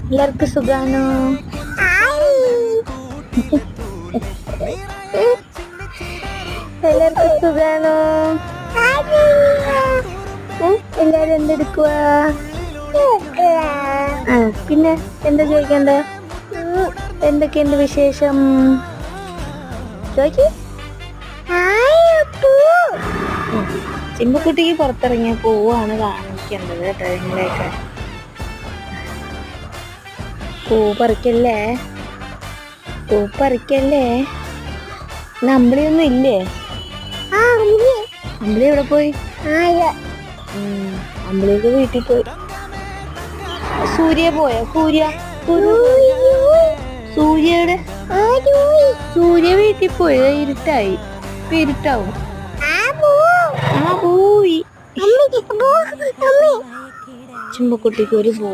എല്ലാവർക്കും സുഖാണോ? എല്ലാവർക്കും സുഖാണോ? എല്ലാരും എന്തെടുക്കുവാ? പിന്നെ എന്താ ചോദിക്കണ്ട? എന്തൊക്കെയുണ്ട് വിശേഷം? ചോദിക്ക്. ചിമ്പക്കുട്ടിക്ക് പുറത്തിറങ്ങിയ പൂവാണ് കാണിക്കേണ്ടത് കേട്ടോ. നിങ്ങളെയൊക്കെ പൂ പറിക്കല്ലേ, പൂ പറിക്കല്ലേ. അമ്പിളിയൊന്നും ഇല്ലേ? അമ്പിളി എവിടെ പോയി? അമ്പിളിയൊക്കെ വീട്ടിൽ പോയി. സൂര്യ പോയോ? സൂര്യയുടെ സൂര്യ വീട്ടിൽ പോയി. ഇരുട്ടായി, ഇരുട്ടാവും. പോയി. ചിമ്പക്കുട്ടിക്ക് ഒരു പൂ